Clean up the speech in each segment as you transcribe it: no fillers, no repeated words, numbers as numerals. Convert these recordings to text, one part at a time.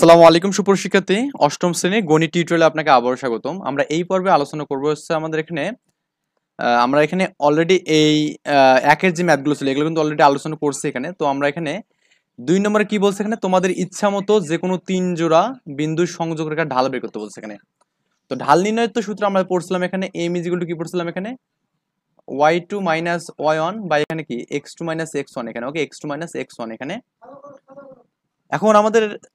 আসসালামু আলাইকুম সুপ্রশিক্ষার্থী, অষ্টম শ্রেণী গণিত টিউটোরিয়ালে আপনাকে আবারও স্বাগতম। আমরা এই পর্বে আলোচনা করব হচ্ছে আমাদের এখানে আমরা এখানে অলরেডি এই একের যে ম্যাথগুলো ছিল এগুলো কিন্তু অলরেডি আলোচনা করছি এখানে। তো আমরা এখানে 2 নম্বরে কি বলছে, এখানে তোমাদের ইচ্ছা মতো যে কোনো 3 জোড়া বিন্দুর সংযোগ রেখার ঢাল বের করতে বলছে এখানে। তো ঢাল নির্ণয়ের তো সূত্র আমরা পড়ছিলাম এখানে, m ইজ ইকুয়াল টু কি পড়ছিলাম এখানে, y2 মাইনাস y1 বা এখানে কি x2 মাইনাস x1 এখানে, ওকে, x2 মাইনাস x1 এখানে। এখন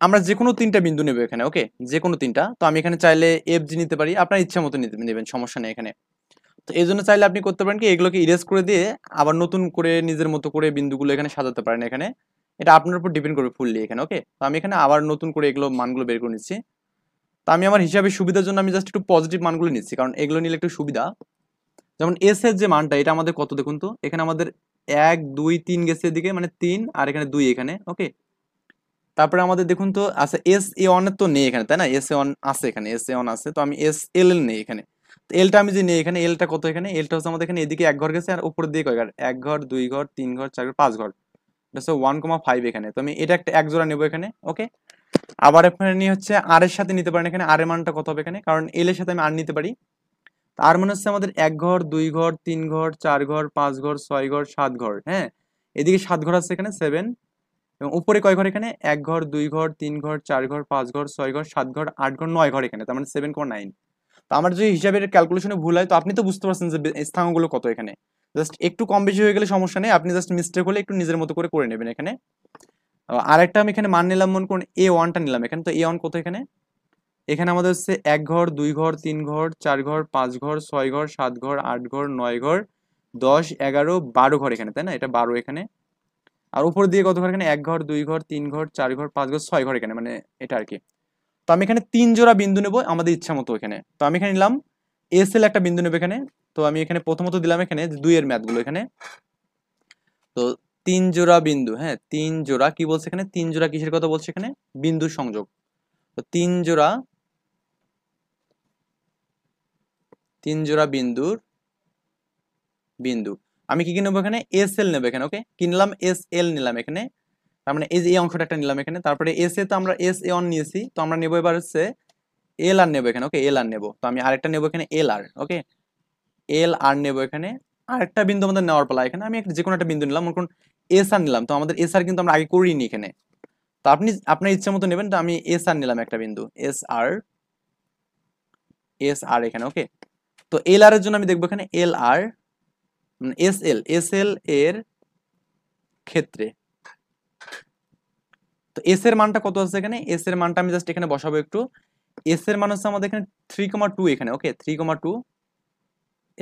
আমরা যে কোনো তিনটা বিন্দু নেব এখানে, ওকে, যে কোনো তিনটা। তো আমি এখানে চাইলে এফ জি নিতে পারি, আপনার ইচ্ছা মতো নেবেন, সমস্যা নেই এখানে। তো এই জন্য চাইলে আপনি করতে পারেন কি, এগুলোকে ইরেজ করে দিয়ে আবার নতুন করে নিজের মতো করে বিন্দুগুলো এখানে সাজাতে পারেন এখানে। এটা আপনার উপর ডিপেন্ড করবে ফুললি এখানে, ওকে। তো আমি এখানে আবার নতুন করে এগুলো মানগুলো বের করে নিচ্ছি। তো আমি আমার হিসাবে সুবিধার জন্য আমি জাস্ট একটু পজিটিভ মানগুলো নিচ্ছি, কারণ এগুলো নিলে একটু সুবিধা। যেমন এস এর যে মানটা, এটা আমাদের কত দেখুন তো, এখানে আমাদের 1 2 3 গেছে এদিকে, মানে 3, আর এখানে 2 এখানে, ওকে। তারপরে আমাদের দেখুন তো আচ্ছা, এস এ ওয়ান এর তো নেই এখানে, তাই না, এস এ ওয়ান আছে এখানে, এস এ ওয়ান আছে, তো আমি এস এল এল নেই এখানে। তো এলটা আমি যে নেই এখানে, এলটা কত এখানে, এলটা হচ্ছে আমাদের এখানে এদিকে এক ঘর গেছে, আর উপরের দিকে কয় ঘর, এক ঘর, দুই ঘর, তিন ঘর, চার ঘর, পাঁচ ঘর, এটা হচ্ছে 1,5 এখানে। তো আমি এটা একটা এক জোড়া নেবো এখানে, ওকে। আবার এখানে নিয়ে হচ্ছে আর এর সাথে নিতে পারেন এখানে, আর এর মানটা কত হবে এখানে, কারণ এল এর সাথে আমি আর নিতে পারি। আর মানে হচ্ছে আমাদের এক ঘর, দুই ঘর, তিন ঘর, চার ঘর, পাঁচ ঘর, ছয় ঘর, সাত ঘর, হ্যাঁ। এদিকে সাত ঘর আছে এখানে, 7। এবং উপরে কয় ঘর এখানে, এক ঘর, দুই ঘর, তিন ঘর, চার ঘর, পাঁচ ঘর, ছয় ঘর, সাত ঘর, আট ঘর, নয় ঘর এখানে, তার মানে 7,9। তো আমার যদি হিসাবের ক্যালকুলেশনে ভুল হয়, তো আপনি তো বুঝতে পারছেন যে স্থানাঙ্কগুলো কত এখানে। জাস্ট একটু কম বেশি হয়ে গেলে সমস্যা নেই, আপনি জাস্ট মিস্টেক হলে একটু নিজের মতো করে নেবেন এখানে। আর একটা আমি এখানে মান নিলাম, মনে করুন এ ওয়ানটা নিলাম এখানে। তো এ ওয়ান কত এখানে, এখানে আমাদের হচ্ছে এক ঘর, দুই ঘর, তিন ঘর, চার ঘর, পাঁচ ঘর, ছয় ঘর, সাত ঘর, আট ঘর, নয় ঘর, 10 11 12 ঘর এখানে, তাই না, এটা 12 এখানে। আর উপর দিয়ে কত ঘর এখানে, এক ঘর, দুই ঘর, তিন ঘর, চার ঘর, পাঁচ ঘর, ছয় ঘর এখানে, মানে এটা আর কি। তো আমি এখানে 3 জোড়া বিন্দু নেব আমাদের ইচ্ছা মতো এখানে। তো আমি এখানে নিলাম এস এল একটা বিন্দু নেব এখানে। তো আমি এখানে প্রথমত দিলাম এখানে 2 এর ম্যাথগুলো এখানে। তো 3 জোড়া বিন্দু, হ্যাঁ, 3 জোড়া কি বলছে এখানে, 3 জোড়া কিসের কথা বলছে এখানে, বিন্দুর সংযোগ। তো 3 জোড়া বিন্দু আমি কি কি নেবো এখানে, এস এল নেবো এখানে, ওকে। কি নিলাম, এস এল নিলাম এখানে। তার মানে এই যে এই অংশটা একটা নিলাম এখানে। তারপরে এস এ তো আমরা এস এ অন নিয়েছি, তো আমরা নেবো এবার হচ্ছে এল আর নেবো এখানে, ওকে, এল আর নেবো। তো আমি আরেকটা নেবো এখানে এল আর, ওকে, এল আর নেবো এখানে। আরেকটা বিন্দু আমাদের নেওয়ার পালা এখানে, আমি যে কোনো একটা বিন্দু নিলাম, মনে করুন এস আর নিলাম। তো আমাদের এস আর কিন্তু আমরা আগে করিনি এখানে। তো আপনি আপনার ইচ্ছা মতো নেবেন। তো আমি এস আর নিলাম একটা বিন্দু, এস আর এখানে, ওকে। তো এল আর এর জন্য আমি দেখবো এখানে এল আর, এস এল এর ক্ষেত্রে। তো এস এর মানটা কত আছে এখানে, এস এর মানটা আমি জাস্ট এখানে বসাবো একটু। এস এর মান হচ্ছে আমাদের এখানে 3,2 এখানে, ওকে, 3,2।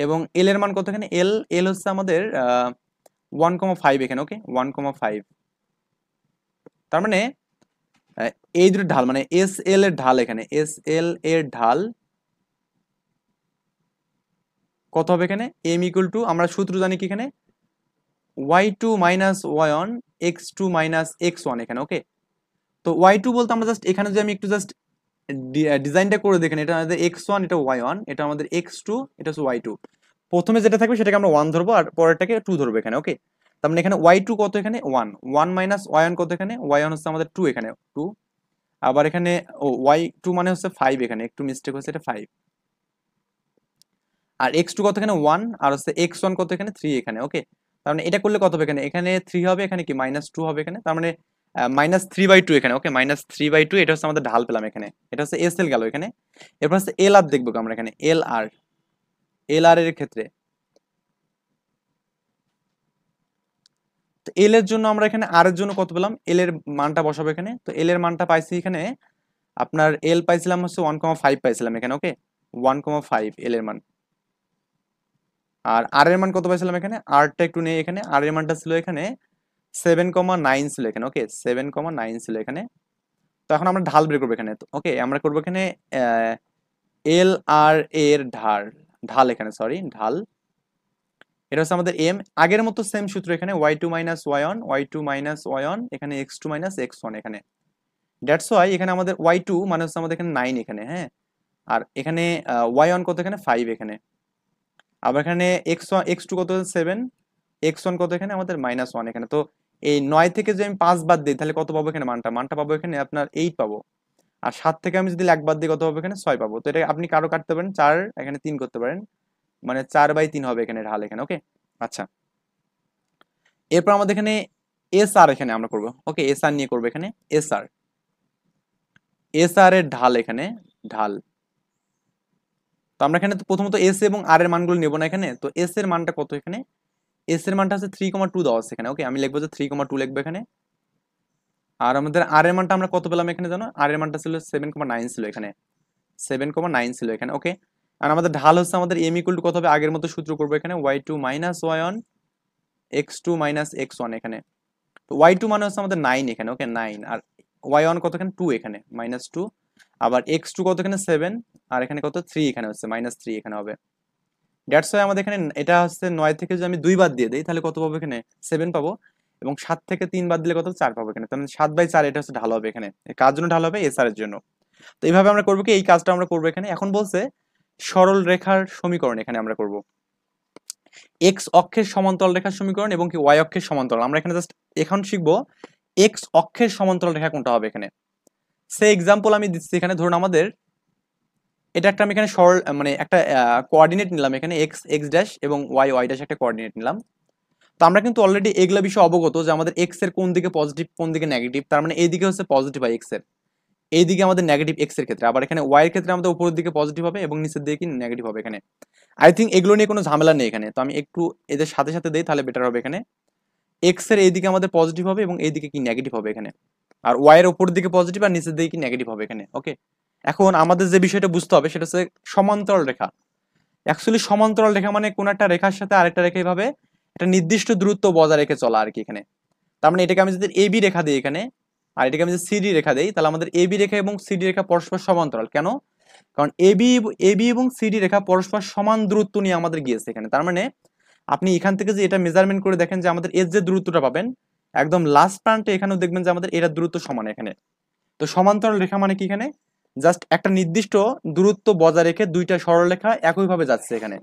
এবং এল এর মান কত এখানে, এল এল হচ্ছে আমাদের 1,5 এখানে, ওকে, 1,5। তার মানে আহ, এই দুটো ঢাল, মানে এস এল এর ঢাল এখানে, এস এল এর ঢাল কত হবে এখানে, এম ইকুয়াল টু, আমরা সূত্র জানি কি এখানে, y2 minus y1 x2 minus x1 এখানে, ওকে। তো y2 বলতে আমরা জাস্ট এখানে যে আমি একটু জাস্ট ডিজাইনটা করে দেখেন, এটা আমাদের x1, এটা y1, এটা আমাদের x2, এটা হচ্ছে y2। প্রথমে যেটা থাকবে সেটাকে আমরা 1 ধরবো, আর পরেরটাকে 2 ধরবো এখানে, ওকে। তার মানে এখানে y2 কত এখানে 1, 1 মাইনাস y1 কত এখানে, y1 হচ্ছে আমাদের 2 এখানে, 2। আবার এখানে y2 মানে হচ্ছে 5 এখানে, একটু মিস্টেক হচ্ছে, এটা 5। আর x2 কত এখানে 1, আর হচ্ছে x1 কত এখানে 3 এখানে, ওকে। তার মানে এটা করলে কত হবে এখানে, এখানে 3 হবে, এখানে কি -2 হবে এখানে। তার মানে -3/2 এখানে, ওকে, -3/2। এটা হচ্ছে আমাদের ঢাল পেলাম এখানে, এটা হচ্ছে এস এল গেল এখানে। এরপর হচ্ছে এল আর দেখবো আমরা এখানে, এল আর এর ক্ষেত্রে। তো এল এর জন্য আমরা এখানে আর এর জন্য কত পেলাম, এল এর মানটা বসাবো এখানে। তো এল এর মানটা পাইছি এখানে, আপনার এল পাইছিলাম হচ্ছে 1,5 পাইছিলাম এখানে, ওকে, 1,5 এল এর মান। আর আর এর মান কত পাইছিলাম এখানে, আরটা একটু নেই এখানে, আর এর মানটা ছিল এখানে 7,9 ছিল এখানে, ওকে, 7,9 ছিল এখানে। তো এখন আমরা ঢাল বের করবো এখানে, ওকে। আমরা করবো এখানে এল আর এর ঢাল এখানে, সরি, ঢাল। এটা হচ্ছে আমাদের এম, আগের মতো সেম সূত্র এখানে, y2 minus y1, y2 minus y1 এখানে, x2 মাইনাস x1 এখানে। দ্যাটস ওয়াই এখানে আমাদের y2 মানে হচ্ছে আমাদের এখানে 9 এখানে, হ্যাঁ। আর এখানে y1 কত এখানে 5 এখানে। আবার এখানে x2 কত 7, x1 কত এখানে আমাদের -1 এখানে। তো এই 9 থেকে যদি আমি 5 বাদ দিই, তাহলে কত পাবো এখানে, মানটা পাবো এখানে আপনার 8 পাবো। আর 7 থেকে আমি যদি 1 বাদ দিই কত হবে এখানে 6 পাবো। তো এটা আপনি কারো কাটতে পারেন 4, এখানে 3 করতে পারেন, মানে 4/3 হবে এখানে ঢাল এখানে। ওকে, আচ্ছা, এরপর আমাদের এখানে এস আর এখানে আমরা করবো। ওকে, এস আর নিয়ে করবো এখানে। এস আর, এস আর এর ঢাল এখানে, ঢাল। তো আমরা এখানে তো প্রথমত এস এবং আর এর মানগুলো নেবো না এখানে। তো এস এর মানটা কত এখানে, এস এর মানটা হচ্ছে 3,2 দেওয়া আছে এখানে। ওকে, আমি লিখবো যে 3,2 লিখবো এখানে। আর আমাদের আর এর মানটা আমরা কত পেলাম এখানে জানো, আর এর মানটা ছিল 7,9 ছিল এখানে, 7,9 ছিল এখানে। ওকে, আর আমাদের ঢাল হচ্ছে আমাদের এম ইকুয়াল টু কত হবে, আগের মতো সূত্র করবো এখানে, y2 minus y1 x2 minus x1 এখানে। তো y2 মানে হচ্ছে আমাদের 9 এখানে। ওকে, 9, আর y1 কত এখানে 2 এখানে, -2, আবার x2 কত এখানে 7, আর এখানে কত 3 এখানে হচ্ছে -3 এখানে হবে। দ্যাটস ওয়াই আমাদের এখানে এটা হচ্ছে 9 থেকে যদি আমি 2 বাদ দিয়ে দিই তাহলে কত পাবো এখানে 7 পাবো, এবং 7 থেকে 3 বাদ দিলে কত 4 পাবো এখানে। তাহলে 7/4 এটা হচ্ছে ঢাল হবে এখানে। কার জন্য ঢাল হবে, এসআর এর জন্য। তো এইভাবে আমরা করবো কি, এই কাজটা আমরা করবো এখানে। এখন বলছে সরল রেখার সমীকরণ এখানে আমরা করব এক্স অক্ষের সমান্তরাল রেখার সমীকরণ এবং কি ওয়াই অক্ষের সমান্তরাল। আমরা এখানে জাস্ট এখন শিখবো এক্স অক্ষের সমান্তরাল রেখা কোনটা হবে এখানে। সে এক্সাম্পল আমি দিচ্ছি এখানে, ধরুন আমাদের এটা একটা, আমি এখানে সরল মানে একটা কোঅর্ডিনেট নিলাম এখানে, এক্স এক্স ড্যাশ এবং ওয়াই ওয়াই ড্যাশ একটা কোঅর্ডিনেট নিলাম। তো আমরা কিন্তু অলরেডি এগুলা বিষয়ে অবগত যে আমাদের এক্স এর কোন দিকে পজিটিভ কোন দিকে নেগেটিভ। তার মানে এইদিকে হচ্ছে পজিটিভ হয় এক্স এর, এইদিকে আমাদের নেগেটিভ এক্স এর ক্ষেত্রে। আবার এখানে ওয়াই এর ক্ষেত্রে আমাদের উপরের দিকে পজিটিভ হবে এবং নিচের দিকে কি নেগেটিভ হবে এখানে। আই থিঙ্ক এগুলো নিয়ে কোনো ঝামেলা নেই এখানে। তো আমি একটু এদের সাথে সাথে দেই তাহলে বেটার হবে এখানে। এক্স এর এইদিকে আমাদের পজিটিভ হবে এবং এইদিকে কি নেগেটিভ হবে এখানে, আর ওয়াই এর উপরের দিকে পজিটিভ আর নিচের দিকে কি নেগেটিভ হবে এখানে। ওকে, এখন আমাদের যে বিষয়টা বুঝতে হবে সেটা হচ্ছে সমান্তরাল রেখা। অ্যাকচুয়ালি সমান্তরাল রেখা মানে কোন একটা রেখার সাথে আরেকটা রেখা এইভাবে একটা নির্দিষ্ট দূরত্ব বজায় রেখে চলা আর কি এখানে। তার মানে এটাকে আমি যদি এবি রেখা দিই এখানে, আর এটাকে আমি যদি সিডি রেখা দিই, তাহলে আমাদের এবি রেখা এবং সিডি রেখা পরস্পর সমান্তরাল। কেন, কারণ এবি এবি এবং সিডি রেখা পরস্পর সমান দূরত্ব নিয়ে আমাদের গিয়েছে এখানে। তার মানে আপনি এখান থেকে যে এটা মেজারমেন্ট করে দেখেন যে আমাদের এর যে দূরত্বটা পাবেন একদম লাস্ট প্রান্তে, এখানেও দেখবেন যে আমাদের এটার দূরত্ব সমান এখানে। তো সমান্তরাল রেখা মানে কি, এখানে জাস্ট একটা নির্দিষ্ট দূরত্ব বজায় রেখে দুইটা সরলরেখা একইভাবে যাচ্ছে এখানে।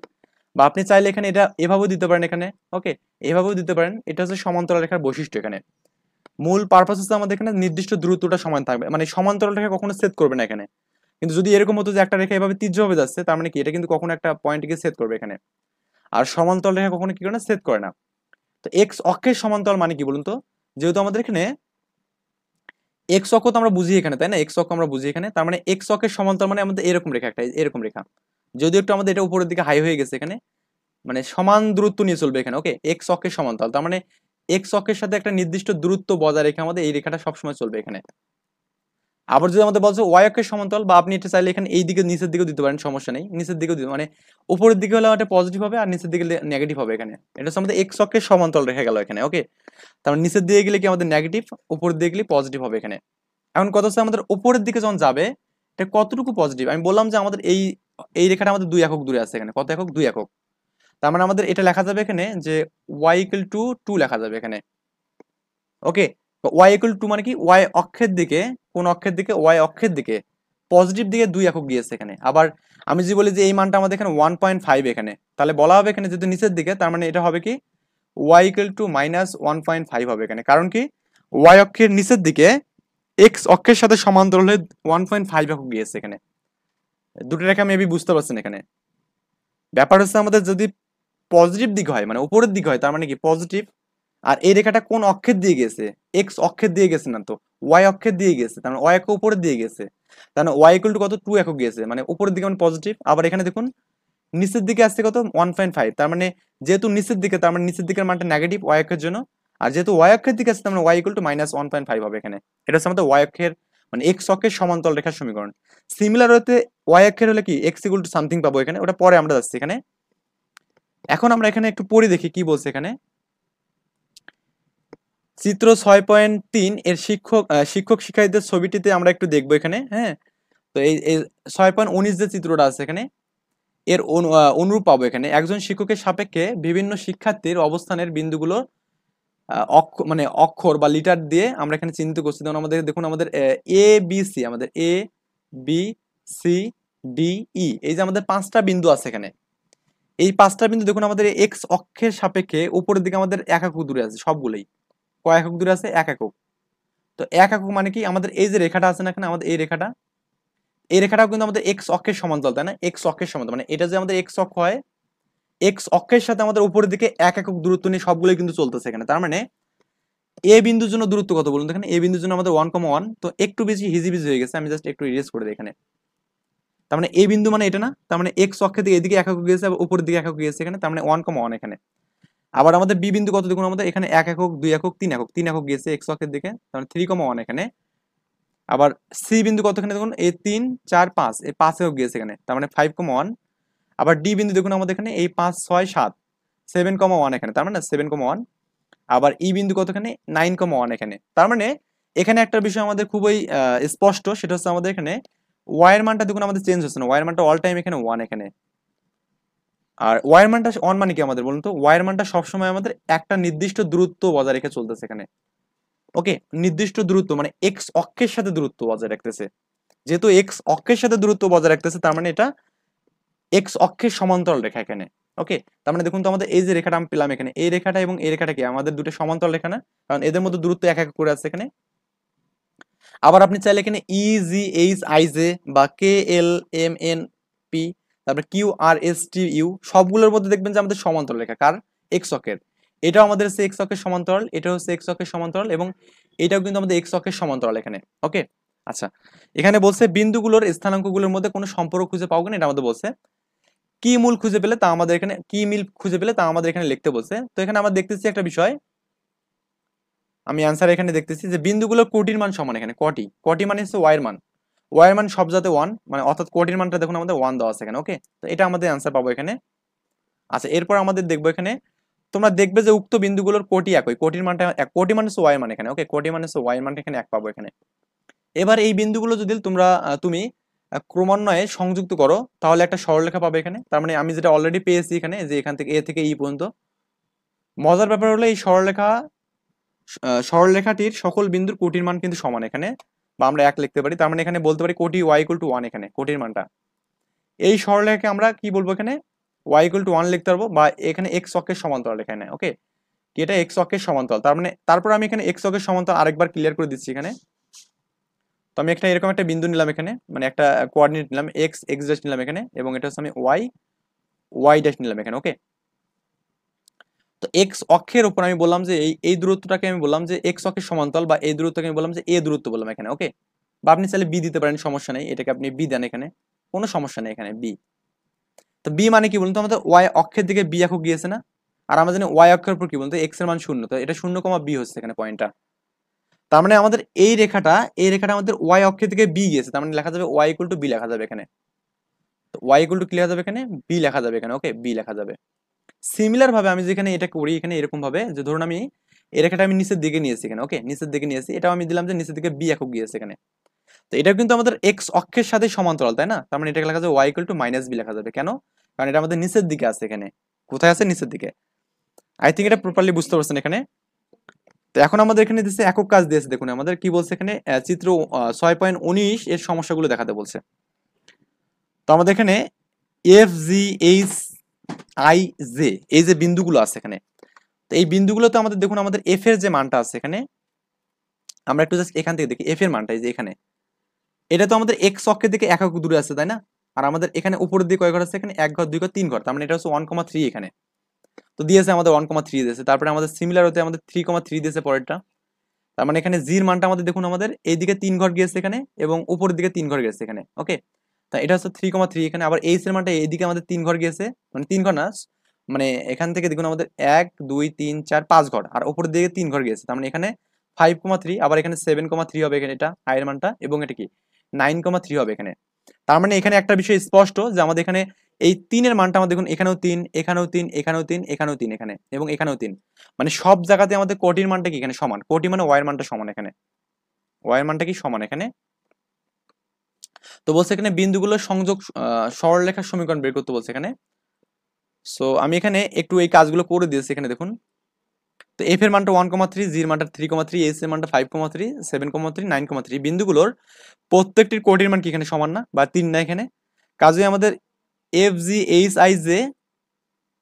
বা আপনি চাইলে এখানে এটা এভাবেও দিতে পারেন এখানে। ওকে, এভাবেও দিতে পারেন। এটা হচ্ছে সমান্তরাল রেখার বৈশিষ্ট্য এখানে। মূল পারপাস হচ্ছে আমাদের এখানে নির্দিষ্ট দূরত্বটা সমান থাকবে, মানে সমান্তরাল রেখা কখনো সেট করবে না এখানে। কিন্তু যদি এরকম হতো যে একটা রেখা এভাবে তীর্যভাবে যাচ্ছে, তার মানে কি এটা কিন্তু কখনো একটা পয়েন্টকে সেট করবে এখানে। আর সমান্তরাল রেখা কখনো কি করে না, সেট করে না। তো এক্স অক্ষের সমান্তরাল মানে কি বলুন তো, যেহেতু আমাদের এখানে এক্স অক্ষ তো আমরা বুঝি এখানে, তাই না, এক্স অক্ষ আমরা বুঝি এখানে। তার মানে এক্স অক্ষের সমান্তরাল মানে আমাদের এরকম রেখা, একটা এরকম রেখা। যদিও একটু আমাদের এটা উপরের দিকে হাই হয়ে গেছে এখানে, মানে সমান দূরত্ব নিয়ে চলবে এখানে। ওকে, এক্স অক্ষের সমান্তরাল তার মানে এক্স অক্ষের সাথে একটা নির্দিষ্ট দূরত্ব বজায় রেখে আমাদের এই রেখাটা সবসময় চলবে এখানে। আবার যদি আমাদের বলছে ওয়াই অক্ষের সমান্তরাল, বা আপনি এটা চাইলে এখানে এই দিকে নিচের দিকেও দিতে পারেন, সমস্যা নেই, নিচের দিকেও দিতে, মানে উপরের দিকে হলে একটা পজিটিভ হবে আর নিচের দিকে নেগেটিভ হবে এখানে। এটা হচ্ছে আমাদের এক্স অক্ষের সমান্তরাল রেখে গেল এখানে। ওকে, তার মানে নিচের দিকে গেলে কি আমাদের নেগেটিভ, উপরের দিকে গেলে পজিটিভ হবে এখানে। এখন কথা হচ্ছে আমাদের উপরের দিকে যখন যাবে এটা কতটুকু পজিটিভ। আমি বললাম যে আমাদের এই এই রেখাটা আমাদের 2 একক দূরে আছে এখানে। কত একক, 2 একক। তার মানে আমাদের এটা লেখা যাবে এখানে যে y ইকুয়াল টু 2 লেখা যাবে এখানে। ওকে, y ইকুয়াল টু মানে কি, y অক্ষের দিকে, কোন অক্ষের দিকে, y অক্ষের দিকে পজিটিভ দিকে 2 একক গিয়েছে এখানে। আবার আমি যদি বলি যে এই মানটা আমাদের এখানে 1.5 এখানে, তাহলে বলা হবে এখানে যেহেতু নিচের দিকে, তার মানে এটা হবে কি y ইকুয়াল টু -1.5 হবে এখানে। কারণ কি, y অক্ষের নিচের দিকে x অক্ষের সাথে সমান্তরাল হয়ে 1.5 একক গিয়েছে এখানে। দুটো রেখা মেবি বুঝতে পারছেন এখানে। ব্যাপার হচ্ছে আমাদের যদি পজিটিভ দিক হয় মানে উপরের দিক হয়, তার মানে কি পজিটিভ, আর এই রেখাটা কোন অক্ষের দিয়ে গেছে, এক্স অক্ষের দিয়ে গেছে না তো, ওয়াই অক্ষের দিয়ে গেছে, তার মানে ওয়াই একক উপরের দিয়ে গেছে। তার মানে ওয়াই ইকুয়াল টু কত, 2 একক গিয়েছে, মানে উপরের দিকে মানে পজিটিভ। আবার এখানে দেখুন নিচের দিকে আসছে কত, 1.5, তার মানে যেহেতু নিচের দিকে, তার মানে নিচের দিকের মানটা নেগেটিভ ওয়াই অক্ষের জন্য। আর যেহেতু ওয়াই অক্ষের দিকে আসছে, তার মানে ওয়াই ইকুয়াল টু -1.5 হবে এখানে। এটা হচ্ছে আমাদের ওয়াই অক্ষের মানে এক্স অক্ষের সমান্তরাল রেখার সমীকরণ। সিমিলার হতে ওয়াই অক্ষের হলে কি এক্স ইকুয়াল টু সামথিং পাবো এখানে, ওটা পরে আমরা যাচ্ছি এখানে। এখন আমরা এখানে একটু পড়ে দেখি কি বলছে এখানে। চিত্র 6.3 এর শিক্ষক শিক্ষার্থীদের ছবিটিতে আমরা একটু দেখবো এখানে। হ্যাঁ, তো এই 6.19 যে চিত্রটা আছে এখানে এর অনুরূপ পাবো এখানে। একজন শিক্ষকের সাপেক্ষে বিভিন্ন শিক্ষার্থীর অবস্থানের বিন্দুগুলো মানে অক্ষর বা লিটার দিয়ে আমরা এখানে চিহ্নিত করছি। যেমন আমাদের দেখুন আমাদের এ বি সি, আমাদের A B C D E, এই যে আমাদের 5টা বিন্দু আছে এখানে। এই 5টা বিন্দু দেখুন আমাদের এক্স অক্ষের সাপেক্ষে উপরের দিকে আমাদের 1 একক দূরে আছে সবগুলোই। কয় একক দূরে আছে, 1 একক। তো 1 একক মানে কি, আমাদের এই যে রেখাটা আছে না এখানে, আমাদের এই রেখাটা এই রেখাটাও কিন্তু আমাদের এক্স অক্ষের সমান্তরাল, তাই না? এক্স অক্ষের সমান্তরাল, মানে এটা যে আমাদের এক্স অক্ষ হয়, এক্স অক্ষের সাথে আমাদের উপরের দিকে এক একক দূরত্ব নিয়ে সবগুলোই কিন্তু চলতেছে এখানে। তার মানে এ বিন্দুর জন্য দূরত্ব কত বলুন? এখানে এ বিন্দুর জন্য আমাদের 1,1, তো একটু বেশি হিজিবিজি হয়ে গেছে, আমি জাস্ট একটু ইরেজ করে দিই এখানে। তার মানে এ বিন্দু মানে এটা না, তার মানে এক্স অক্ষের দিকে এদিকে এক একক গিয়েছে, আবার উপরের দিকে এক একক গিয়েছে এখানে, তার মানে 1,1 এখানে। আবার আমাদের বি বিন্দু কত দেখুন, আমাদের এখানে এক একক, দুই একক, তিন একক গিয়েছে এক্স অক্ষের দিকে, তার মানে 3,1 এখানে। আবার সি বিন্দু কতখানে দেখুন, এই 3, 4, 5, এই 5 একক গিয়েছে এখানে, তার মানে 5,1। আবার ডি বিন্দু দেখুন আমাদের এখানে এই 5, 6, 7, 7,1 এখানে, তার মানে 7,1। আবার ই বিন্দু কতখানে, 9,1 এখানে। তার মানে এখানে একটা বিষয় আমাদের খুবই স্পষ্ট, সেটা হচ্ছে আমাদের এখানে ওয়াই মানটা দেখুন আমাদের চেঞ্জ হচ্ছে না, ওয়াই মানটা অল টাইম এখানে 1 এখানে। আর ওয়াই মানটা 1 মানে কি আমাদের বলুন তো? ওয়াই মানটা সবসময় আমাদের একটা নির্দিষ্ট দূরত্ব বজায় রেখে চলতেছে এখানে। ওকে, নির্দিষ্ট দূরত্ব মানে এক্স অক্ষের সাথে দূরত্ব বজায় রাখতেছে। যেহেতু এক্স অক্ষের সাথে দূরত্ব বজায় রাখতেছে, তার মানে এটা এক্স অক্ষের সমান্তরাল রেখা এখানে। ওকে, তার মানে দেখুন তো আমাদের এই যে রেখাটা আমি পেলাম এখানে, এই রেখাটা এবং এই রেখাটা কি আমাদের দুটো সমান্তরাল রেখা না? কারণ এদের মধ্যে দূরত্ব এক এক করে আছে এখানে। আবার আপনি চাইলে এখানে ই জি এইচ আই জে বা কে এল এম এন পি, তারপরে Q R S T U, সবগুলোর মধ্যে দেখবেন যে আমাদের সমান্তরাল রেখা কার? এক্স অক্ষের। এটাও আমাদের হচ্ছে এক্স অক্ষের সমান্তরাল, এটা হচ্ছে এক্স অক্ষের সমান্তরাল, এবং এটাও কিন্তু আমাদের এক্স অক্ষের সমান্তরাল এখানে। ওকে, আচ্ছা, এখানে বলছে বিন্দুগুলোর স্থানাঙ্কগুলোর মধ্যে কোনো সম্পর্ক খুঁজে পাবো কিনা, এটা আমাদের বলছে। কি মূল খুঁজে পেলে তা আমাদের এখানে, কি মিল খুঁজে পেলে তা আমাদের এখানে লিখতে বলছে। তো এখানে আমরা দেখতেছি একটা বিষয়, আমি অ্যান্সার এখানে দেখতেছি যে বিন্দুগুলোর কোটির মান সমান এখানে। কটি, কটি মানে হচ্ছে ওয়াই এর মান, ওয়াই এর মান সব জাতে 1, মানে অর্থাৎ কোটির মানটা দেখুন আমাদের 1 দেওয়া আছে এখানে। ওকে, তো এটা আমাদের অ্যান্সার পাবো এখানে। আচ্ছা, এরপর আমাদের দেখবো এখানে, তোমরা দেখবে যে উক্ত বিন্দুগুলোর কোটি একই, কোটির মানটা এক, কোটি মানে হচ্ছে ওয়াই মান এখানে। ওকে, কোটি মানে হচ্ছে ওয়াই মানটা এখানে এক পাবো এখানে। এবার এই বিন্দুগুলো যদি তোমরা তুমি ক্রমান্বয়ে সংযুক্ত করো, তাহলে একটা সরলরেখা পাবে এখানে। তার মানে আমি যেটা অলরেডি পেয়েছি এখানে, যে এখান থেকে এ থেকে ই পর্যন্ত। মজার ব্যাপার হলো এই সরলরেখাটির সকল বিন্দুর কোটির মান কিন্তু সমান এখানে, বা আমরা এক লিখতে পারি। তার মানে এখানে বলতে পারি কোটি ওয়াই ইকুয়াল টু 1 এখানে, কোটির মানটা। এই সরলরেখাকে আমরা কি বলবো এখানে, ওয়াই ইকুয়াল টু 1 লিখতে পারবো, বা এখানে এক্স অক্ষের সমান্তরাল এখানে। ওকে, কি এটা এক্স অক্ষের সমান্তরাল, তার মানে তারপর আমি এখানে এক্স অক্ষের সমান্তরাল আরেকবার ক্লিয়ার করে দিচ্ছি এখানে। তো আমি এখানে এরকম একটা বিন্দু নিলাম এখানে, মানে একটা কোঅর্ডিনেট নিলাম, এক্স এক্স ড্যাশ নিলাম এখানে, এবং এটা হচ্ছে আমি ওয়াই ওয়াই ড্যাশ নিলাম এখানে। ওকে, তো এক্স অক্ষের উপর আমি বললাম যে এই দূরত্বটাকে আমি বললাম যে এক্স অক্ষের সমান্তরাল, বা এই দূরত্বকে আমি বললাম যে এ দূরত্ব বললাম এখানে। ওকে, বা আপনি চাইলে বি দিতে পারেন, সমস্যা নেই, এটাকে আপনি বি দেন এখানে, কোনো সমস্যা নেই এখানে বি। তো বি মানে কি বলুন তো, আমাদের ওয়াই অক্ষের দিকে বি একক গিয়েছে না? আর আমরা জানি ওয়াই অক্ষের উপর কি বলতো, এক্স এর মান 0, তো এটা 0, বি হচ্ছে এখানে পয়েন্টটা। তার মানে আমাদের এই রেখাটা আমাদের ওয়াই অক্ষের দিকে বি গিয়েছে, তার মানে লেখা যাবে ওয়াই ইকুয়াল টু বি লেখা যাবে এখানে। তো ওয়াই ইকুয়াল টু কি লেখা যাবে এখানে, বি লেখা যাবে এখানে। ওকে, বি লেখা যাবে। সিমিলার ভাবে আমি যেখানে এটা করি এখানে এরকম ভাবে, যে ধরুন আমি এই রেখাটা আমি নিচের দিকে নিয়েছি এখানে। ওকে, নিচের দিকে নিয়েছি, এটাও আমি দিলাম যে নিচের দিকে বি একক গিয়েছে এখানে। তো এটা কিন্তু আমাদের এক্স অক্ষের সাথে সমান্তরাল, তাই না? তার মানে এটাকে লেখা যাবে y equal to minus b লেখা যাবে। কেন? কারণ এটা আমাদের নিচের দিকে আছে এখানে। কোথায় আছে? নিচের দিকে। আই থিঙ্ক এটা প্রপারলি বুঝতে পারছেন এখানে। তো এখন আমাদের এখানে দিচ্ছে একক কাজ দিয়েছে, দেখুন আমাদের কি বলছে এখানে, চিত্র 6.19 এর সমস্যাগুলো দেখাতে বলছে। তো আমাদের এখানে F G H I J, এই যে বিন্দুগুলো আছে এখানে, তো এই বিন্দুগুলোতে আমাদের দেখুন আমাদের এফ এর যে মানটা আছে এখানে, আমরা একটু জাস্ট এখান থেকে দেখি এফ এর মানটা, এই যে এখানে, এটা তো আমাদের এক্স অক্ষের দিকে একক দূরে আছে, তাই না? আর আমাদের এখানে উপরের দিকে কয় ঘর আছে এখানে, 1 ঘর, 2 ঘর, 3 ঘর, তার মানে এটা হচ্ছে 1,3 এখানে। তো দিয়েছে আমাদের 1,3 দিয়েছে, তারপরে আমাদের সিমিলার হতে আমাদের 3,3 দিয়েছে পরেরটা। তার মানে এখানে জির মানটা আমাদের দেখুন আমাদের এইদিকে 3 ঘর গিয়েছে এখানে, এবং উপরের দিকে 3 ঘর গেছে এখানে। ওকে, তা এটা হচ্ছে 3,3 এখানে। আবার এইচ এর মানটা এইদিকে আমাদের 3 ঘর গিয়েছে, মানে 3 ঘর না, মানে এখান থেকে দেখুন আমাদের 1 2 3 4 5 ঘর, আর উপরের দিকে 3 ঘর গিয়েছে, তার মানে এখানে 5,3, আবার এখানে 7,3 হবে এখানে, এটা আয়ের মানটা, এবং এটা কি 9,3 হবে এখানে। তার মানে এখানে একটা বিষয় স্পষ্ট, যে আমাদের এখানে এই 3 এর মানটা আমাদের দেখুন এখানেও 3, এখানেও 3, এখানেও 3, এখানেও 3 এখানে, এবং এখানেও 3, মানে সব জায়গাতে আমাদের কোটির মানটা কি এখানে সমান, কোটি মানে ওয়াই এর মানটা সমান এখানে, ওয়াই এর মানটা কি সমান এখানে। তো বলছে এখানে বিন্দুগুলোর সংযোগ সরলরেখার সমীকরণ বের করতে বলছে এখানে। সো আমি এখানে একটু এই কাজগুলো করে দিয়েছি এখানে দেখুন। তো এফ এর মানটা 1,3, জি এর মানটা 3,3, এইচ এর মানটা 5,3, 7,3, 9,3, বিন্দুগুলোর প্রত্যেকটির কোটির মান কি এখানে সমান না, বা 3 না এখানে। কাজে আমাদের F G H I J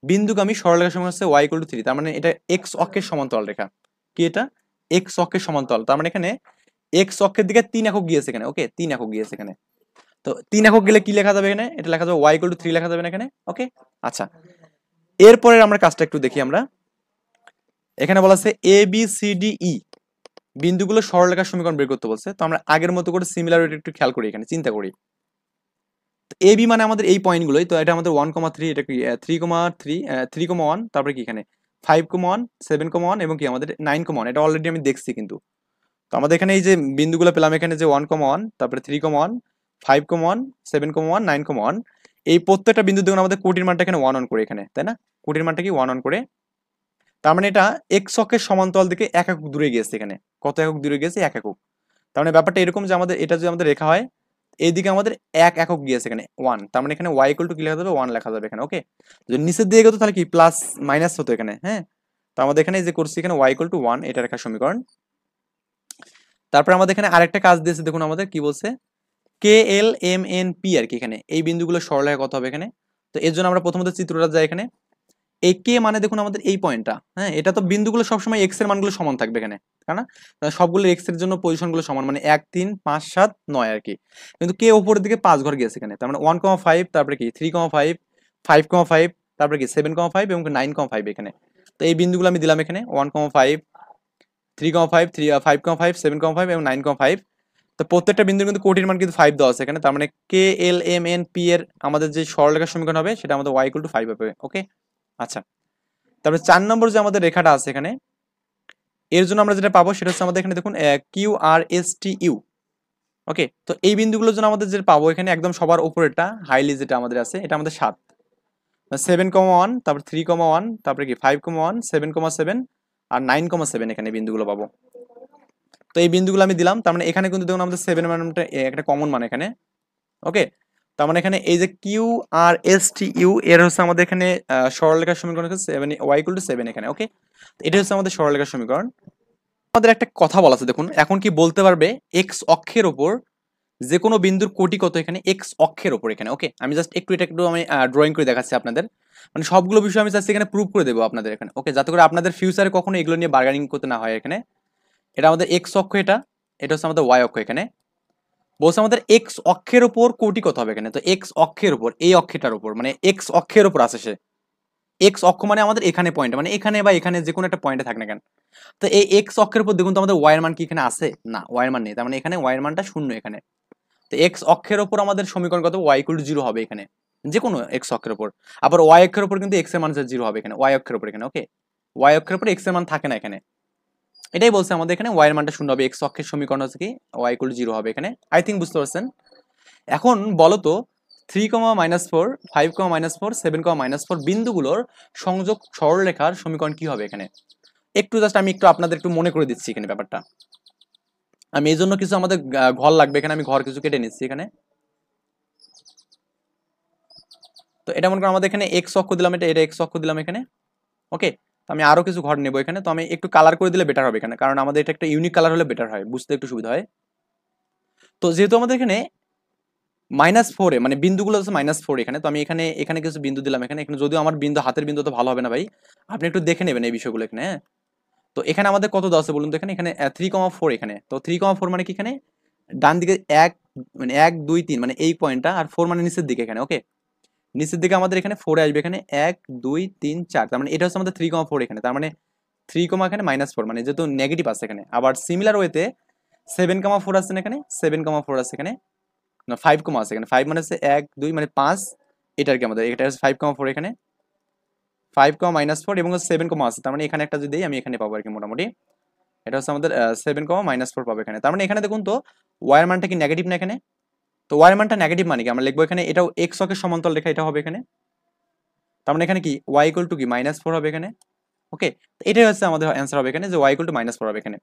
বিন্দুগামী সরলরেখার সময় হচ্ছে ওয়াই ইকুয়াল টু 3, তার মানে এটা এক্স অক্ষের সমান্তরাল রেখা। কি এটা? এক্স অক্ষের সমান্তরাল, তার মানে এখানে এক্স অক্ষের দিকে 3 একক গিয়েছে এখানে। ওকে, 3 একক গিয়েছে এখানে। তো 3 একক গেলে কি লেখা যাবে এখানে, এটা লেখা যাবে y = 3 লেখা যাবে না এখানে। ওকে, আচ্ছা এরপরে আমরা কাজটা একটু দেখি। আমরা এখানে বলা আছে A B C D E বিন্দুগুলো সরলরেখার সমীকরণ বের করতে বলছে। তো আমরা আগের মতো করে সিমিলারিটি একটু খেয়াল করি, এখানে চিন্তা করি। এ বি মানে আমাদের এই পয়েন্টগুলোই, তো এটা আমাদের 1,3, এটা কি 3,3, 3,1, তারপরে কি এখানে 5,1, 7,1 এবং কি আমাদের 9,1, এটা অলরেডি আমি দেখছি কিন্তু। তো আমাদের এখানে এই যে বিন্দুগুলো পেলাম এখানে যে 1,1, তারপরে 3,1, 5,1, 7,1, 9,1, এই প্রত্যেকটা বিন্দু দেখুন আমাদের কোটির মানটা এখানে 1 করে এখানে, তাই না? কোটির মানটা কি 1 করে। তার মানে এটা এক্স অক্ষের সমান্তরাল দিকে 1 একক দূরে গিয়েছে এখানে। কত একক দূরে গিয়েছে? 1 একক। তার মানে ব্যাপারটা এরকম যে আমাদের এটা যদি আমাদের রেখা হয়, এইদিকে আমাদের 1 একক গিয়েছে এখানে 1, তার মানে এখানে y = কি লেখা যাবে? 1 লেখা যাবে এখানে। ওকে, যদি নিচের দিকে যেত তাহলে কি প্লাস মাইনাস হতো এখানে। হ্যাঁ, তো আমাদের এখানে যে করছি এখানে y = 1, এটা রেখার সমীকরণ। তারপর আমাদের এখানে আরেকটা কাজ দিয়েছে, দেখুন আমাদের কি বলছে, কে L M N P R কি, এখানে এই বিন্দুগুলো সরলরেখা কত হবে এখানে। তো এর জন্য আমরা প্রথমত চিত্রটা যাই এখানে। এই কে মানে দেখুন আমাদের এই পয়েন্টটা, হ্যাঁ, এটা তো বিন্দুগুলো সবসময় এক্স এর মানগুলো সমান থাকবে এখানে, তাই না? সবগুলো এক্স এর জন্য পজিশনগুলো সমান, মানে 1, 3, 5, 7, 9 আর কি। কিন্তু কে উপরের দিকে 5 ঘর গিয়েছে এখানে, তার মানে 1,5, তারপরে কি 3,5, 5,5, তারপরে কি 7,5 এবং 9,5 এখানে। তো এই বিন্দুগুলো আমি দিলাম এখানে 1,5, 3,5, 5,5, 7,5 এবং 9,5। তো প্রত্যেকটা বিন্দুর কিন্তু কোটির মান কিন্তু 5 দেওয়া আছে এখানে। তার মানে কে এল এম এন পি এর আমাদের যে সরলরেখার সমীকরণ হবে সেটা আমাদের y = 5 হবে। ওকে, আচ্ছা তারপরে 4 নম্বর যে আমাদের রেখাটা আছে এখানে, এর জন্য আমরা যেটা পাবো সেটা হচ্ছে আমাদের এখানে দেখুন Q R S T U. ওকে, তো এই বিন্দুগুলোর জন্য আমাদের যেটা পাবো এখানে একদম সবার উপরেরটা হাইলি যেটা আমাদের আছে, এটা আমাদের 7, 7,1, তারপর 3,1, তারপরে কি 5,1, 7,7 আর 9,7 এখানে বিন্দুগুলো পাবো। তো এই বিন্দুগুলো আমি দিলাম, তার মানে এখানে কিন্তু দেখুন আমাদের 7 মানটা একটা কমন মান এখানে। ওকে, তার মানে এখানে এই যে Q R S T U এর হচ্ছে আমাদের এখানে সরলরেখার সমীকরণ হচ্ছে 7, y = 7 এখানে। ওকে, এটা হচ্ছে আমাদের সরলরেখার সমীকরণ। আমাদের একটা কথা বলা আছে, দেখুন এখন কি বলতে পারবে এক্স অক্ষের ওপর যে কোনো বিন্দুর কোটি কত এখানে, এক্স অক্ষের ওপর এখানে। ওকে, আমি জাস্ট এটা একটু আমি ড্রয়িং করে দেখাচ্ছি আপনাদের, মানে সবগুলো বিষয় আমি জাস্ট এখানে প্রুভ করে দেবো আপনাদের এখানে। ওকে, যাতে করে আপনাদের ফিউচারে কখনো এগুলো নিয়ে বার্গেনিং করতে না হয় এখানে। এটা আমাদের এক্স অক্ষ, এটা এটা হচ্ছে আমাদের ওয়াই অক্ষ এখানে। বলছে আমাদের এক্স অক্ষের উপর কোটি কত হবে এখানে। তো এক্স অক্ষের উপর, এই অক্ষেটার উপর, মানে এক্স অক্ষের উপর আছে সে। এক্স অক্ষ মানে আমাদের এখানে পয়েন্ট, মানে এখানে বা এখানে যে কোনো একটা পয়েন্টে থাক না কেন। তো এই এক্স অক্ষের উপর দেখুন তো আমাদের ওয়াই এর মান কি এখানে আছে? না, ওয়াই এর মান নেই, তার মানে এখানে ওয়াই এর মানটা 0 এখানে। তো এক্স অক্ষের উপর আমাদের সমীকরণ কত? y = 0 হবে এখানে, যে কোনো এক্স অক্ষের উপর। আবার ওয়াই অক্ষের উপর কিন্তু এক্স এর মান 0 হবে এখানে, ওয়াই অক্ষের উপর এখানে। ওকে, ওয়াই অক্ষের উপর এক্স এর মান থাকে না এখানে, এটাই বলছে আমাদের এখানে ওয়াই এর মানটা 0 হবে। এক্স অক্ষের সমীকরণ হচ্ছে কি y = 0 হবে এখানে। আই থিঙ্ক বুঝতে পারছেন। এখন বলো তো 3,-4, 5,-4, 7,-4 বিন্দুগুলোর সংযোগ সরলরেখার সমীকরণ কি হবে এখানে। একটু জাস্ট আমি একটু আপনাদের একটু মনে করে দিচ্ছি এখানে ব্যাপারটা। আমি এই জন্য কিছু আমাদের ঘর লাগবে এখানে, আমি ঘর কিছু কেটে নিচ্ছি এখানে। তো এটা মনে করেন আমাদের এখানে এক্স অক্ষ দিলাম, এটা এক্স অক্ষ দিলাম এখানে। ওকে, তো আমি আরো কিছু ঘর নেবো এখানে। তো আমি একটু কালার করে দিলে বেটার হবে এখানে, কারণ আমাদের এটা একটা ইউনিক কালার হলে বেটার হয়, বুঝতে একটু সুবিধা হয়। তো যেহেতু আমাদের এখানে -4 মানে বিন্দুগুলো হচ্ছে -4 এখানে, তো আমি এখানে এখানে কিছু বিন্দু দিলাম এখানে। এখানে যদিও আমার বিন্দু হাতের বিন্দু তো ভালো হবে না ভাই, আপনি একটু দেখে নেবেন এই বিষয়গুলো এখানে। হ্যাঁ, তো এখানে আমাদের কত দেওয়া আছে বলুন তো এখানে, এখানে 3,4 এখানে। তো 3,4 মানে কি এখানে ডান দিকে 1 মানে 1, 2, 3 মানে এই পয়েন্টটা, আর 4 মানে নিচের দিকে এখানে। ওকে, নিচের দিকে আমাদের এখানে 4 আসবে এখানে 1, 2, 3, 4, তার মানে এটা হচ্ছে আমাদের 3,4 এখানে। তার মানে 3, এখানে -4 মানে যেহেতু নেগেটিভ আছে এখানে। আবার সিমিলার ওয়েতে 7,4 আছে না এখানে, 7,4 আছে এখানে, না 5, আছে এখানে। 5 মানে হচ্ছে 1, 2 মানে 5, এটা আর কি আমাদের এটা হচ্ছে 5,4 এখানে। 5, -4 এবং 7, আছে, তার মানে এখানে একটা যদি দেই আমি এখানে পাবো আর কি মোটামুটি। এটা হচ্ছে আমাদের 7, -4 পাবো এখানে। তার মানে এখানে দেখুন তো ওয়াই এর মানটা কি নেগেটিভ না এখানে। তো ওয়াই এর মানটা নেগেটিভ মানে কি আমরা লিখবো এখানে এটাও এক্স অক্ষের সমান্তরাল রেখা, এটা হবে এখানে। তার মানে এখানে কি y = কি -4 হবে এখানে। ওকে, তো এটাই হচ্ছে আমাদের অ্যান্সার হবে এখানে, যে y = -4 হবে এখানে।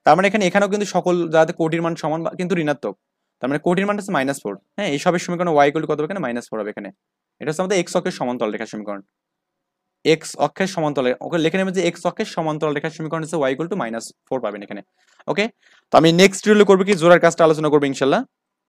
তার মানে এখানে এখানেও কিন্তু সকল যাতে কোটির মান সমান কিন্তু ঋণাত্মক, তার মানে কোটির মানটা হচ্ছে -4। হ্যাঁ, এই সবের সমীকরণ y = কত হবে এখানে -4 হবে এখানে। এটা হচ্ছে আমাদের এক্স অক্ষের সমান্তরাল রেখার সমীকরণ। এক্স অক্ষের সমান্তরাল, ওকে লিখে নেবেন যে এক্স অক্ষের সমান্তরাল রেখার সমীকরণ হচ্ছে y = -4 পাবেন এখানে। ওকে, তো আমি নেক্সট ভিডিওতে করব কি জোড়ার কাজটা আলোচনা করবো ইনশাল্লাহ।